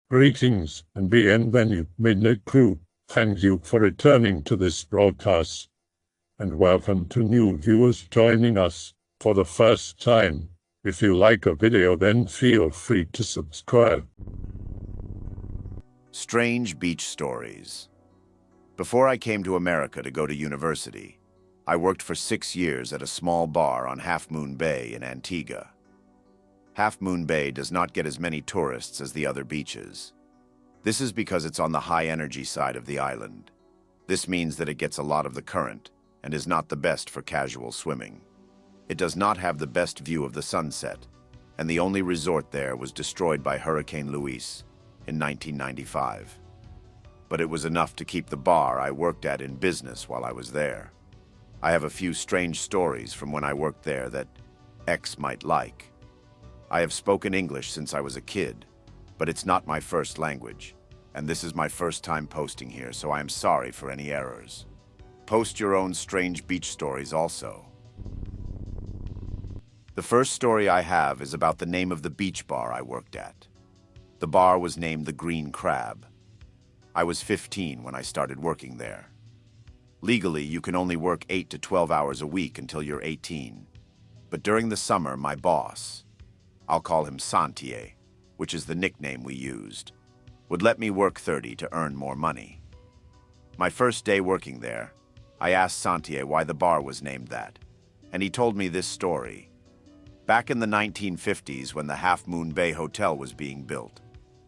Greetings and bienvenue, Midnight Crew. Thank you for returning to this broadcast, and welcome to new viewers joining us for the first time. If you like a video, then feel free to subscribe. Strange Beach Stories. Before I came to America to go to university, I worked for 6 years at a small bar on Half Moon Bay in Antigua. Half Moon Bay does not get as many tourists as the other beaches. This is because it's on the high-energy side of the island. This means that it gets a lot of the current and is not the best for casual swimming. It does not have the best view of the sunset, and the only resort there was destroyed by Hurricane Luis in 1995. But it was enough to keep the bar I worked at in business while I was there. I have a few strange stories from when I worked there that X might like. I have spoken English since I was a kid, but it's not my first language, and this is my first time posting here, so I am sorry for any errors. Post your own strange beach stories also. The first story I have is about the name of the beach bar I worked at. The bar was named the Green Crab. I was 15 when I started working there. Legally, you can only work 8 to 12 hours a week until you're 18. But during the summer, my boss, I'll call him Santier, which is the nickname we used, would let me work 30 to earn more money. My first day working there, I asked Santier why the bar was named that, and he told me this story. Back in the 1950s, when the Half Moon Bay Hotel was being built,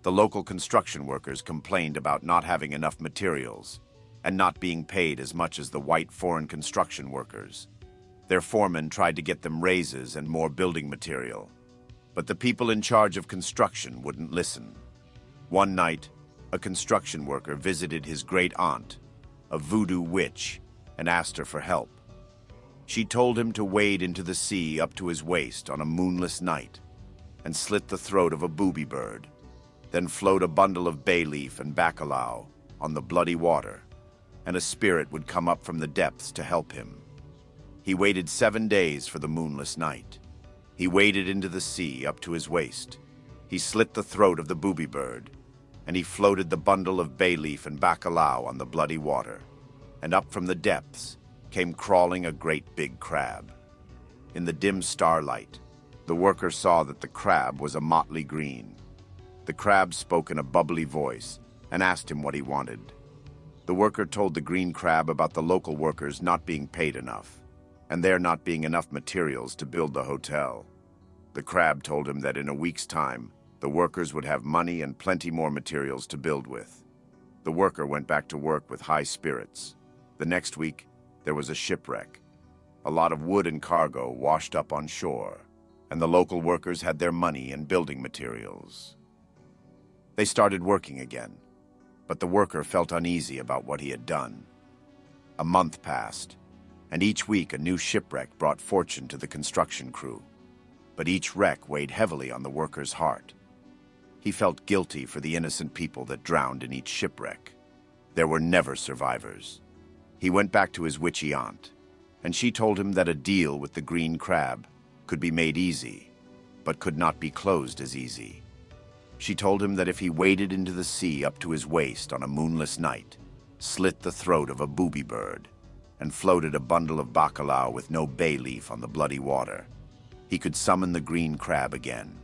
the local construction workers complained about not having enough materials and not being paid as much as the white foreign construction workers. Their foreman tried to get them raises and more building material, but the people in charge of construction wouldn't listen. One night, a construction worker visited his great-aunt, a voodoo witch, and asked her for help. She told him to wade into the sea up to his waist on a moonless night and slit the throat of a booby bird, then float a bundle of bay leaf and bacalao on the bloody water, and a spirit would come up from the depths to help him. He waited 7 days for the moonless night. He waded into the sea up to his waist. He slit the throat of the booby bird, and he floated the bundle of bay leaf and bacalao on the bloody water, and up from the depths came crawling a great big crab. In the dim starlight, the worker saw that the crab was a motley green. The crab spoke in a bubbly voice and asked him what he wanted. The worker told the green crab about the local workers not being paid enough, and there not being enough materials to build the hotel. The crab told him that in a week's time, the workers would have money and plenty more materials to build with. The worker went back to work with high spirits. The next week, there was a shipwreck. A lot of wood and cargo washed up on shore, and the local workers had their money and building materials. They started working again, but the worker felt uneasy about what he had done. A month passed, and each week a new shipwreck brought fortune to the construction crew. But each wreck weighed heavily on the worker's heart. He felt guilty for the innocent people that drowned in each shipwreck. There were never survivors. He went back to his witchy aunt, and she told him that a deal with the green crab could be made easy, but could not be closed as easy. She told him that if he waded into the sea up to his waist on a moonless night, slit the throat of a booby bird, and floated a bundle of bacalao with no bay leaf on the bloody water, he could summon the green crab again.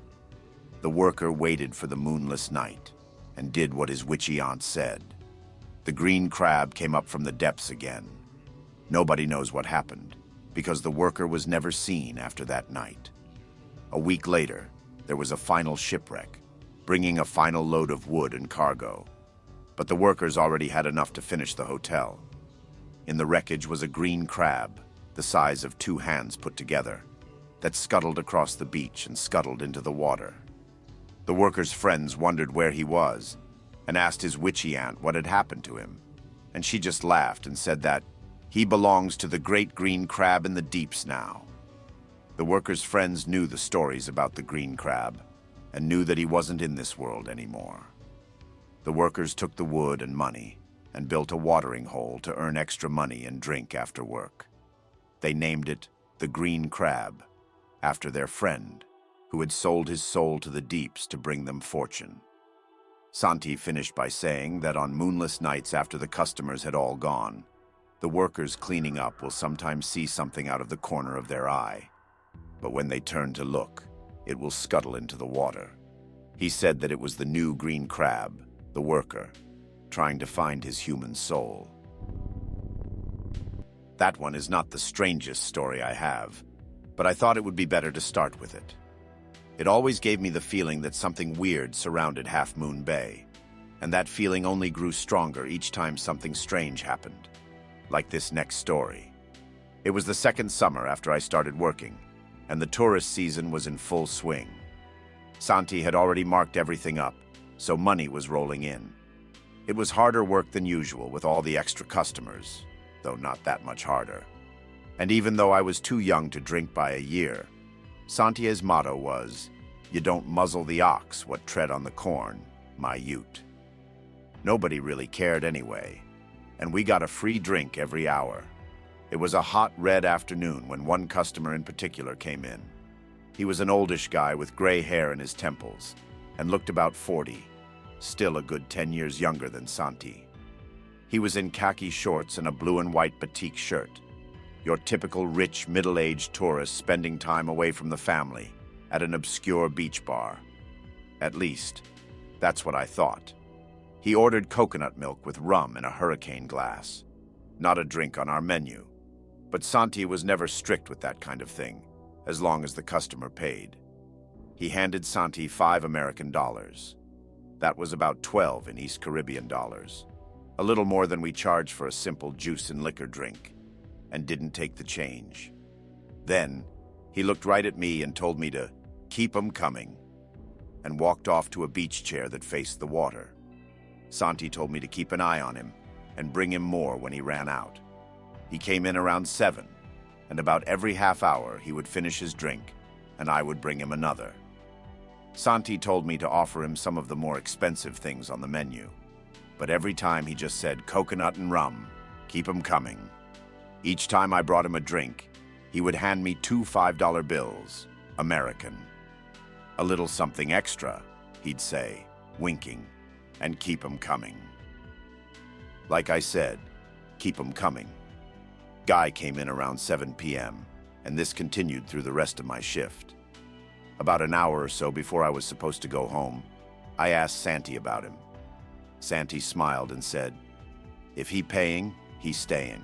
The worker waited for the moonless night and did what his witchy aunt said. The green crab came up from the depths again. Nobody knows what happened, because the worker was never seen after that night. A week later, there was a final shipwreck, bringing a final load of wood and cargo. But the workers already had enough to finish the hotel. In the wreckage was a green crab, the size of 2 hands put together, that scuttled across the beach and scuttled into the water. The workers' friends wondered where he was and asked his witchy aunt what had happened to him, and she just laughed and said that he belongs to the great green crab in the deeps now. The workers' friends knew the stories about the green crab and knew that he wasn't in this world anymore. The workers took the wood and money and built a watering hole to earn extra money and drink after work. They named it the Green Crab, after their friend, who had sold his soul to the deeps to bring them fortune. Santi finished by saying that on moonless nights after the customers had all gone, the workers cleaning up will sometimes see something out of the corner of their eye. But when they turn to look, it will scuttle into the water. He said that it was the new green crab, the worker, trying to find his human soul. That one is not the strangest story I have, but I thought it would be better to start with it. It always gave me the feeling that something weird surrounded Half Moon Bay, and that feeling only grew stronger each time something strange happened, like this next story. It was the second summer after I started working, and the tourist season was in full swing. Santi had already marked everything up, so money was rolling in. It was harder work than usual with all the extra customers, though not that much harder. And even though I was too young to drink by a year, Santi's motto was, "You don't muzzle the ox what tread on the corn, my ute." Nobody really cared anyway, and we got a free drink every hour. It was a hot red afternoon when one customer in particular came in. He was an oldish guy with gray hair in his temples and looked about 40, still a good 10 years younger than Santi. He was in khaki shorts and a blue and white batik shirt. Your typical rich, middle-aged tourist spending time away from the family at an obscure beach bar. At least, that's what I thought. He ordered coconut milk with rum in a hurricane glass. Not a drink on our menu. But Santi was never strict with that kind of thing, as long as the customer paid. He handed Santi $5 American. That was about 12 in East Caribbean dollars. A little more than we charged for a simple juice and liquor drink, and didn't take the change. Then, he looked right at me and told me to keep 'em coming, and walked off to a beach chair that faced the water. Santi told me to keep an eye on him and bring him more when he ran out. He came in around 7, and about every half hour he would finish his drink, and I would bring him another. Santi told me to offer him some of the more expensive things on the menu, but every time he just said coconut and rum, keep 'em coming. Each time I brought him a drink, he would hand me 2 $5 bills, American. A little something extra, he'd say, winking, and keep 'em coming. Like I said, keep 'em coming. Guy came in around 7 p.m., and this continued through the rest of my shift. About an hour or so before I was supposed to go home, I asked Santi about him. Santi smiled and said, "If he paying, he's staying.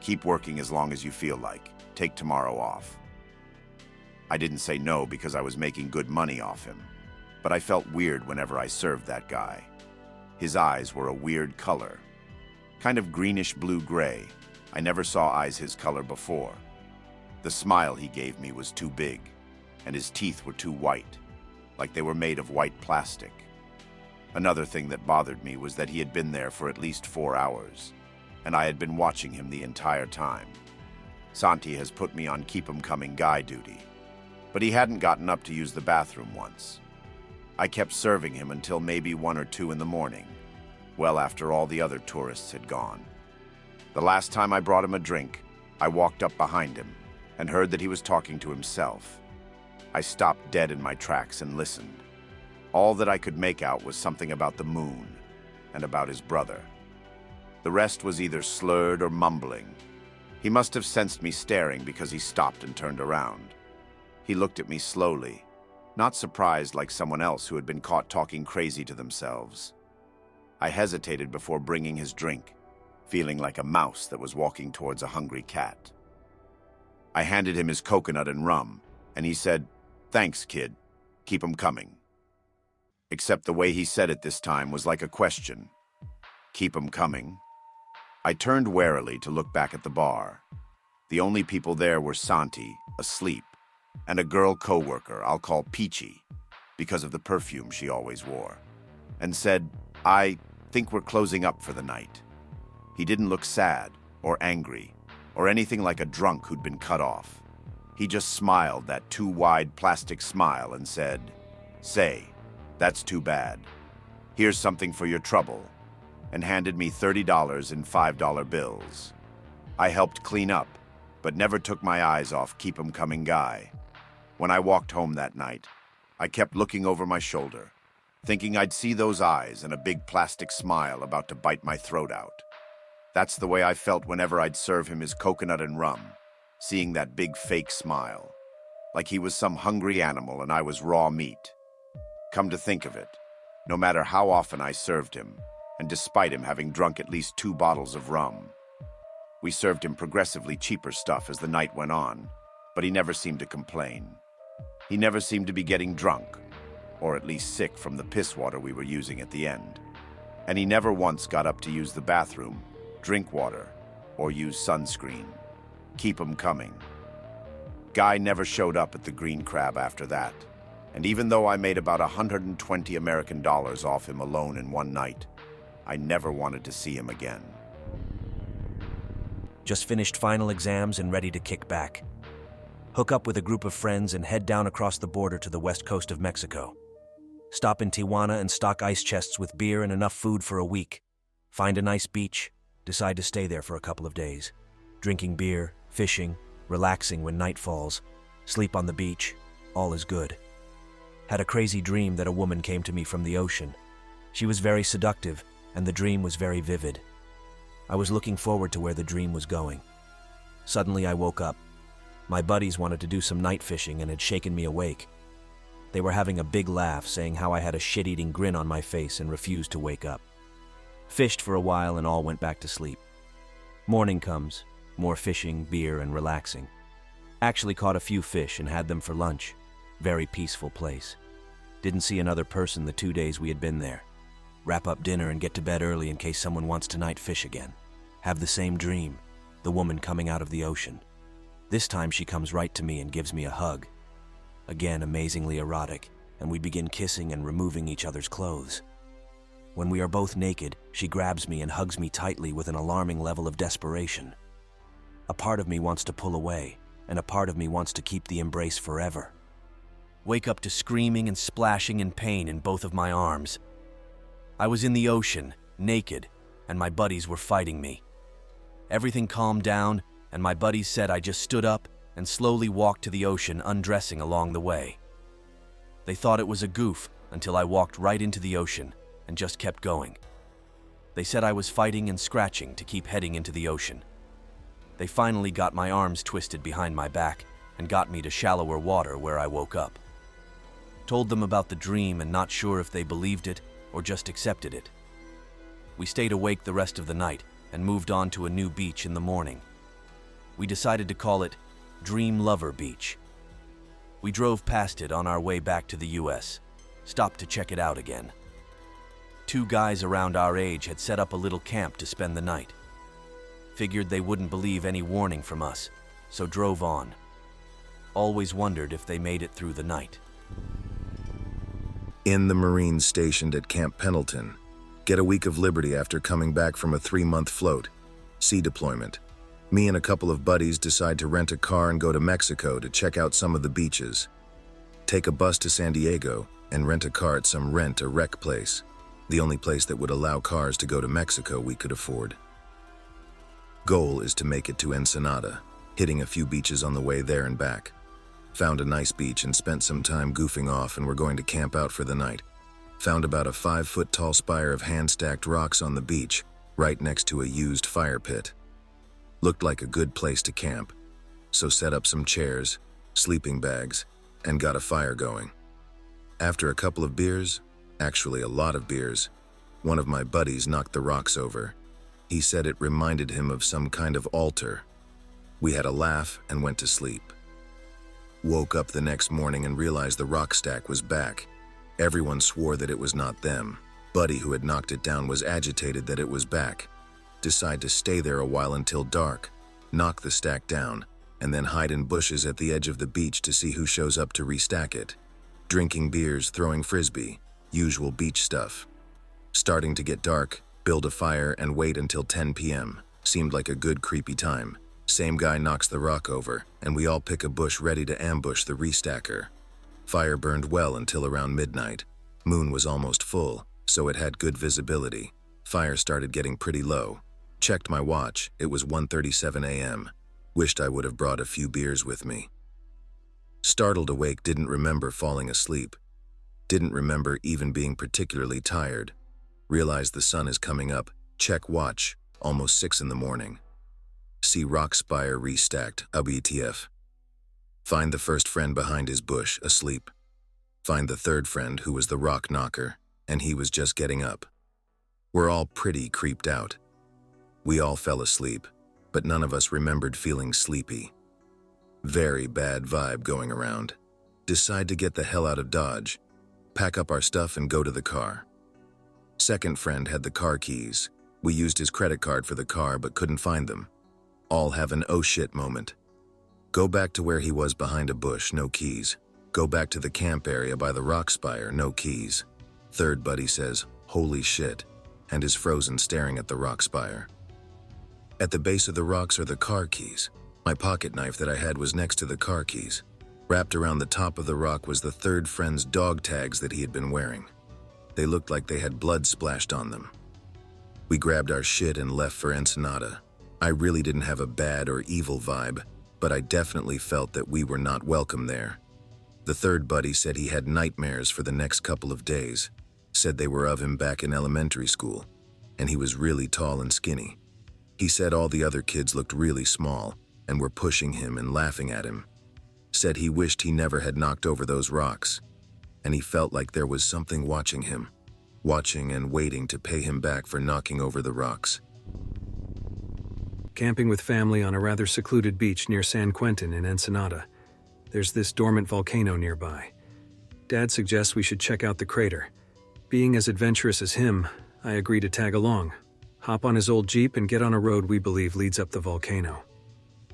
Keep working as long as you feel like. Take tomorrow off." I didn't say no because I was making good money off him, but I felt weird whenever I served that guy. His eyes were a weird color, kind of greenish blue-gray. I never saw eyes his color before. The smile he gave me was too big, and his teeth were too white, like they were made of white plastic. Another thing that bothered me was that he had been there for at least 4 hours, and I had been watching him the entire time. Santi has put me on keep 'em coming guy duty, but he hadn't gotten up to use the bathroom once. I kept serving him until maybe 1 or 2 in the morning, well after all the other tourists had gone. The last time I brought him a drink, I walked up behind him and heard that he was talking to himself. I stopped dead in my tracks and listened. All that I could make out was something about the moon and about his brother. The rest was either slurred or mumbling. He must have sensed me staring because he stopped and turned around. He looked at me slowly, not surprised like someone else who had been caught talking crazy to themselves. I hesitated before bringing his drink, feeling like a mouse that was walking towards a hungry cat. I handed him his coconut and rum, and he said, "Thanks, kid. Keep 'em coming." Except the way he said it this time was like a question. Keep 'em coming? I turned warily to look back at the bar. The only people there were Santi, asleep, and a girl co-worker I'll call Peachy, because of the perfume she always wore, and said, "I think we're closing up for the night." He didn't look sad or angry or anything like a drunk who'd been cut off. He just smiled that too wide plastic smile and said, "Say, that's too bad. Here's something for your trouble," and handed me $30 in $5 bills. I helped clean up, but never took my eyes off keep 'em coming guy. When I walked home that night, I kept looking over my shoulder. thinking I'd see those eyes and a big plastic smile about to bite my throat out. That's the way I felt whenever I'd serve him his coconut and rum, seeing that big fake smile, like he was some hungry animal and I was raw meat. Come to think of it, no matter how often I served him, and despite him having drunk at least 2 bottles of rum, we served him progressively cheaper stuff as the night went on, but he never seemed to complain. He never seemed to be getting drunk, or at least sick from the piss water we were using at the end. And he never once got up to use the bathroom, drink water, or use sunscreen. Keep 'em coming. Guy never showed up at the Green Crab after that, and even though I made about $120 American off him alone in one night, I never wanted to see him again. Just finished final exams and ready to kick back. Hook up with a group of friends and head down across the border to the west coast of Mexico. Stop in Tijuana and stock ice chests with beer and enough food for a week. Find a nice beach, decide to stay there for a couple of days. Drinking beer, fishing, relaxing when night falls, sleep on the beach, all is good. Had a crazy dream that a woman came to me from the ocean. She was very seductive, and the dream was very vivid. I was looking forward to where the dream was going. Suddenly I woke up. My buddies wanted to do some night fishing and had shaken me awake. They were having a big laugh, saying how I had a shit-eating grin on my face and refused to wake up. Fished for a while and all went back to sleep. Morning comes, more fishing, beer, and relaxing. Actually caught a few fish and had them for lunch. Very peaceful place. Didn't see another person the 2 days we had been there. Wrap up dinner and get to bed early in case someone wants to night fish again. Have the same dream, the woman coming out of the ocean. This time she comes right to me and gives me a hug. Again, amazingly erotic, and we begin kissing and removing each other's clothes. When we are both naked, she grabs me and hugs me tightly with an alarming level of desperation. A part of me wants to pull away, and a part of me wants to keep the embrace forever. Wake up to screaming and splashing in pain in both of my arms. I was in the ocean, naked, and my buddies were fighting me. Everything calmed down, and my buddies said I just stood up and slowly walked to the ocean, undressing along the way. They thought it was a goof until I walked right into the ocean and just kept going. They said I was fighting and scratching to keep heading into the ocean. They finally got my arms twisted behind my back and got me to shallower water where I woke up. Told them about the dream and not sure if they believed it or just accepted it. We stayed awake the rest of the night and moved on to a new beach in the morning. We decided to call it Dream Lover Beach. We drove past it on our way back to the US, stopped to check it out again. 2 guys around our age had set up a little camp to spend the night. Figured they wouldn't believe any warning from us, so drove on. Always wondered if they made it through the night. In the Marines stationed at Camp Pendleton, get a week of liberty after coming back from a 3-month float, sea deployment. Me and a couple of buddies decide to rent a car and go to Mexico to check out some of the beaches. Take a bus to San Diego and rent a car at some rent-a-wreck place, the only place that would allow cars to go to Mexico we could afford. Goal is to make it to Ensenada, hitting a few beaches on the way there and back. Found a nice beach and spent some time goofing off, and we're going to camp out for the night. Found about a 5-foot-tall spire of hand-stacked rocks on the beach, right next to a used fire pit. Looked like a good place to camp, so set up some chairs, sleeping bags, and got a fire going. After a couple of beers, actually a lot of beers, one of my buddies knocked the rocks over. He said it reminded him of some kind of altar. We had a laugh and went to sleep. Woke up the next morning and realized the rock stack was back. Everyone swore that it was not them. Buddy, who had knocked it down, was agitated that it was back. Decide to stay there a while until dark, knock the stack down, and then hide in bushes at the edge of the beach to see who shows up to restack it. Drinking beers, throwing frisbee, usual beach stuff. Starting to get dark, build a fire and wait until 10 p.m. Seemed like a good creepy time. Same guy knocks the rock over, and we all pick a bush ready to ambush the restacker. Fire burned well until around midnight. Moon was almost full, so it had good visibility. Fire started getting pretty low. Checked my watch, it was 1:37 a.m. Wished I would have brought a few beers with me. Startled awake, didn't remember falling asleep. Didn't remember even being particularly tired. Realize the sun is coming up. Check watch. Almost 6 in the morning. See rock spire restacked. WTF. Find the first friend behind his bush, asleep. Find the third friend who was the rock knocker, and he was just getting up. We're all pretty creeped out. We all fell asleep, but none of us remembered feeling sleepy. Very bad vibe going around. Decide to get the hell out of Dodge. Pack up our stuff and go to the car. Second friend had the car keys. We used his credit card for the car but couldn't find them. All have an oh shit moment. Go back to where he was behind a bush, no keys. Go back to the camp area by the rock spire, no keys. Third buddy says, holy shit, and is frozen staring at the rock spire. At the base of the rocks are the car keys. My pocket knife that I had was next to the car keys. Wrapped around the top of the rock was the third friend's dog tags that he had been wearing. They looked like they had blood splashed on them. We grabbed our shit and left for Ensenada. I really didn't have a bad or evil vibe, but I definitely felt that we were not welcome there. The third buddy said he had nightmares for the next couple of days, said they were of him back in elementary school, and he was really tall and skinny. He said all the other kids looked really small and were pushing him and laughing at him. Said he wished he never had knocked over those rocks, and he felt like there was something watching him, watching and waiting to pay him back for knocking over the rocks. Camping with family on a rather secluded beach near San Quentin in Ensenada. There's this dormant volcano nearby. Dad suggests we should check out the crater. Being as adventurous as him, I agree to tag along, hop on his old Jeep and get on a road we believe leads up the volcano.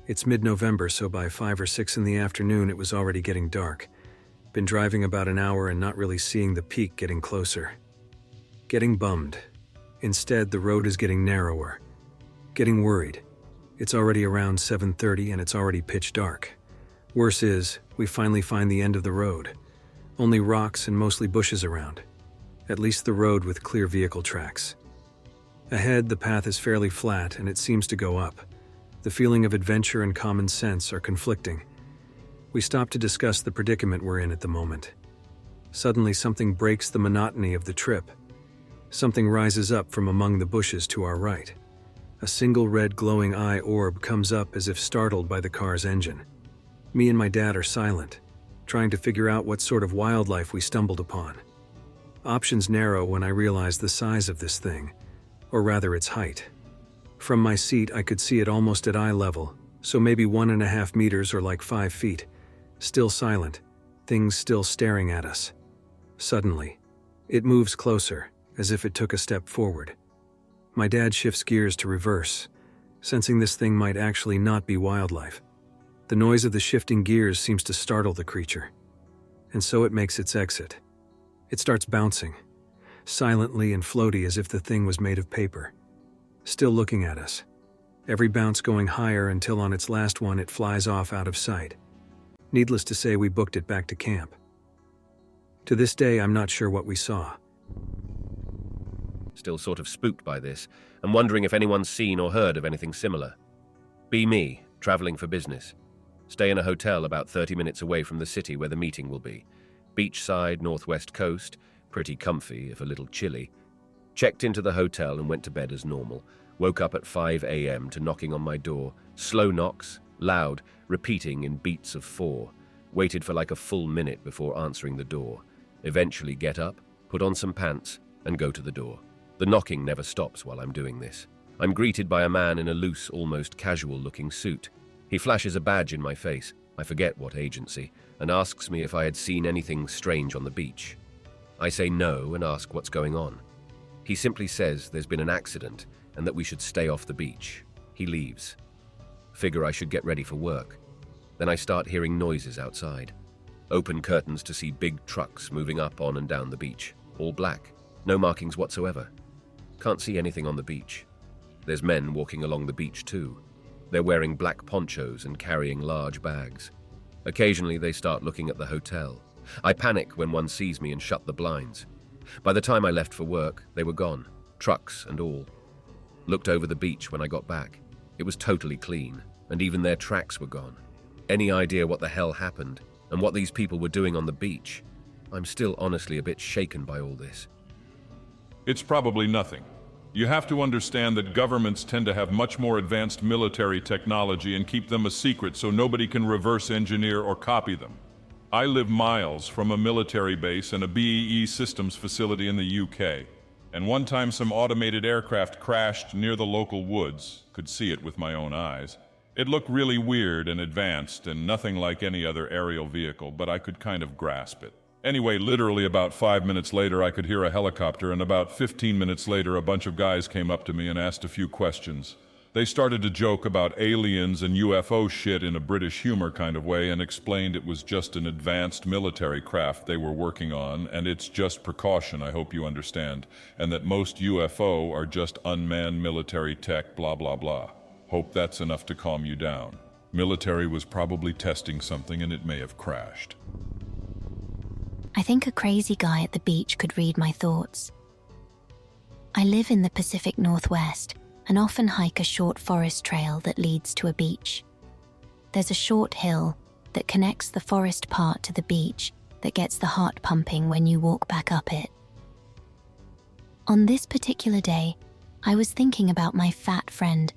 It's mid-November, so by 5 or 6 in the afternoon it was already getting dark. Been driving about an hour and not really seeing the peak getting closer. Getting bummed. Instead, the road is getting narrower. Getting worried. It's already around 7:30 and it's already pitch dark. Worse is, we finally find the end of the road. Only rocks and mostly bushes around. At least the road with clear vehicle tracks. Ahead, the path is fairly flat and it seems to go up. The feeling of adventure and common sense are conflicting. We stop to discuss the predicament we're in at the moment. Suddenly, something breaks the monotony of the trip. Something rises up from among the bushes to our right. A single red glowing eye orb comes up as if startled by the car's engine. Me and my dad are silent, trying to figure out what sort of wildlife we stumbled upon. Options narrow when I realize the size of this thing, or rather its height. From my seat, I could see it almost at eye level, so maybe 1.5 meters or like 5 feet. Still silent, things still staring at us. Suddenly, it moves closer, as if it took a step forward. My dad shifts gears to reverse, sensing this thing might actually not be wildlife. The noise of the shifting gears seems to startle the creature, and so it makes its exit. It starts bouncing, silently and floaty as if the thing was made of paper. Still looking at us. Every bounce going higher until on its last one it flies off out of sight. Needless to say, we booked it back to camp. To this day, I'm not sure what we saw. Still sort of spooked by this, and wondering if anyone's seen or heard of anything similar. Be me, traveling for business. Stay in a hotel about 30 minutes away from the city where the meeting will be. Beachside, northwest coast, pretty comfy if a little chilly. Checked into the hotel and went to bed as normal. Woke up at 5 a.m. to knocking on my door. Slow knocks, loud, repeating in beats of 4. Waited for like a full minute before answering the door. Eventually get up, put on some pants, and go to the door. The knocking never stops while I'm doing this. I'm greeted by a man in a loose, almost casual-looking suit. He flashes a badge in my face, I forget what agency, and asks me if I had seen anything strange on the beach. I say no and ask what's going on. He simply says there's been an accident and that we should stay off the beach. He leaves. Figure I should get ready for work. Then I start hearing noises outside. Open curtains to see big trucks moving up on and down the beach. All black. No markings whatsoever. Can't see anything on the beach. There's men walking along the beach too. They're wearing black ponchos and carrying large bags. Occasionally they start looking at the hotel. I panic when one sees me and shut the blinds. By the time I left for work, they were gone, trucks and all. Looked over the beach when I got back. It was totally clean, and even their tracks were gone. Any idea what the hell happened and what these people were doing on the beach? I'm still honestly a bit shaken by all this. It's probably nothing. You have to understand that governments tend to have much more advanced military technology and keep them a secret so nobody can reverse engineer or copy them. I live miles from a military base and a BEE systems facility in the UK. And one time some automated aircraft crashed near the local woods. Could see it with my own eyes. It looked really weird and advanced and nothing like any other aerial vehicle, but I could kind of grasp it. Anyway, literally about 5 minutes later I could hear a helicopter, and about 15 minutes later a bunch of guys came up to me and asked a few questions. They started to joke about aliens and UFO shit in a British humor kind of way and explained it was just an advanced military craft they were working on, and it's just precaution, I hope you understand, and that most UFO are just unmanned military tech, blah blah blah. Hope that's enough to calm you down. Military was probably testing something and it may have crashed. I think a crazy guy at the beach could read my thoughts. I live in the Pacific Northwest and often hike a short forest trail that leads to a beach. There's a short hill that connects the forest part to the beach that gets the heart pumping when you walk back up it. On this particular day, I was thinking about my fat friend,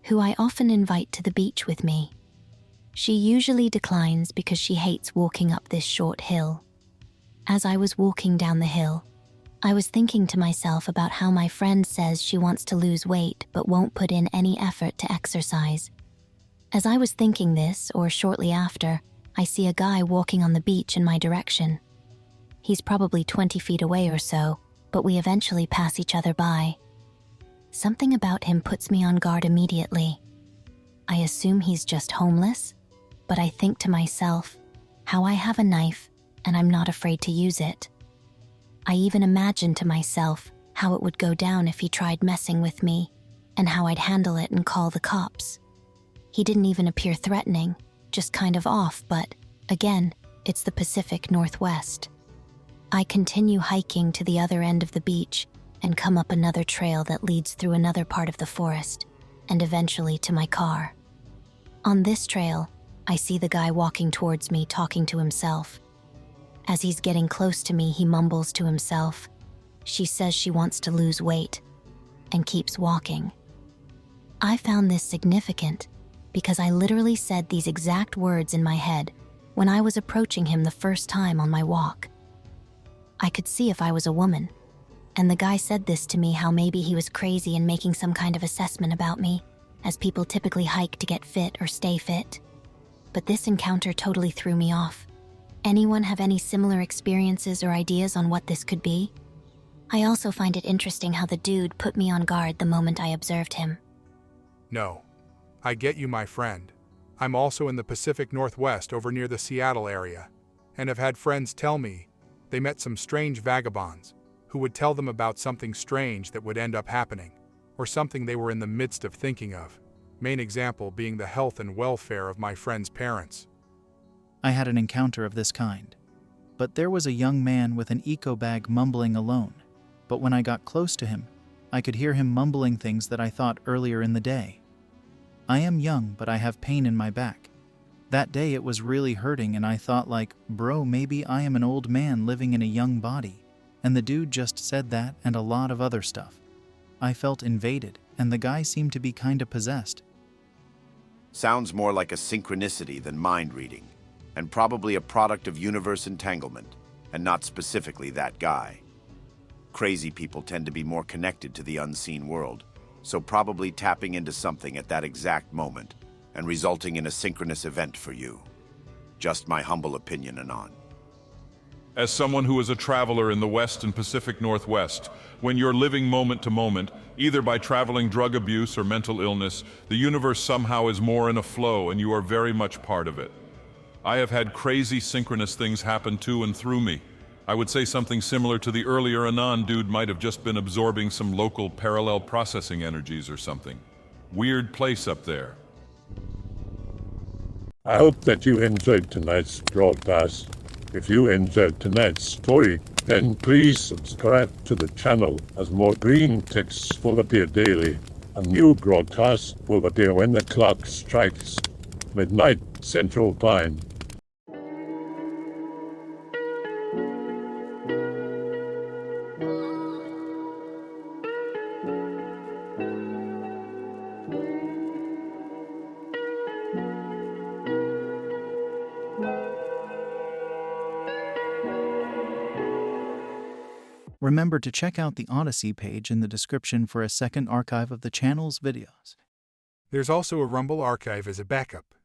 who I often invite to the beach with me. She usually declines because she hates walking up this short hill. As I was walking down the hill, I was thinking to myself about how my friend says she wants to lose weight but won't put in any effort to exercise. As I was thinking this, or shortly after, I see a guy walking on the beach in my direction. He's probably 20 feet away or so, but we eventually pass each other by. Something about him puts me on guard immediately. I assume he's just homeless, but I think to myself, how I have a knife and I'm not afraid to use it. I even imagine to myself how it would go down if he tried messing with me, and how I'd handle it and call the cops. He didn't even appear threatening, just kind of off, but, again, it's the Pacific Northwest. I continue hiking to the other end of the beach and come up another trail that leads through another part of the forest, and eventually to my car. On this trail, I see the guy walking towards me talking to himself. As he's getting close to me, he mumbles to himself. She says she wants to lose weight, and keeps walking. I found this significant because I literally said these exact words in my head when I was approaching him the first time on my walk. I could see if I was a woman, and the guy said this to me, how maybe he was crazy and making some kind of assessment about me, as people typically hike to get fit or stay fit. But this encounter totally threw me off. Anyone have any similar experiences or ideas on what this could be? I also find it interesting how the dude put me on guard the moment I observed him. No. I get you, my friend. I'm also in the Pacific Northwest over near the Seattle area, and have had friends tell me they met some strange vagabonds who would tell them about something strange that would end up happening, or something they were in the midst of thinking of. Main example being the health and welfare of my friend's parents. I had an encounter of this kind, but there was a young man with an eco bag mumbling alone, but when I got close to him, I could hear him mumbling things that I thought earlier in the day. I am young, but I have pain in my back. That day it was really hurting, and I thought like, bro, maybe I am an old man living in a young body, and the dude just said that and a lot of other stuff. I felt invaded, and the guy seemed to be kinda possessed. Sounds more like a synchronicity than mind reading, and probably a product of universe entanglement, and not specifically that guy. Crazy people tend to be more connected to the unseen world, so probably tapping into something at that exact moment and resulting in a synchronous event for you. Just my humble opinion, Anon. As someone who is a traveler in the West and Pacific Northwest, when you're living moment to moment, either by traveling drug abuse or mental illness, the universe somehow is more in a flow and you are very much part of it. I have had crazy synchronous things happen to and through me. I would say something similar to the earlier Anon dude might have just been absorbing some local parallel processing energies or something. Weird place up there. I hope that you enjoyed tonight's broadcast. If you enjoyed tonight's story, then please subscribe to the channel, as more green texts will appear daily. A new broadcast will appear when the clock strikes midnight Central Time. Remember to check out the Odyssey page in the description for a second archive of the channel's videos. There's also a Rumble archive as a backup.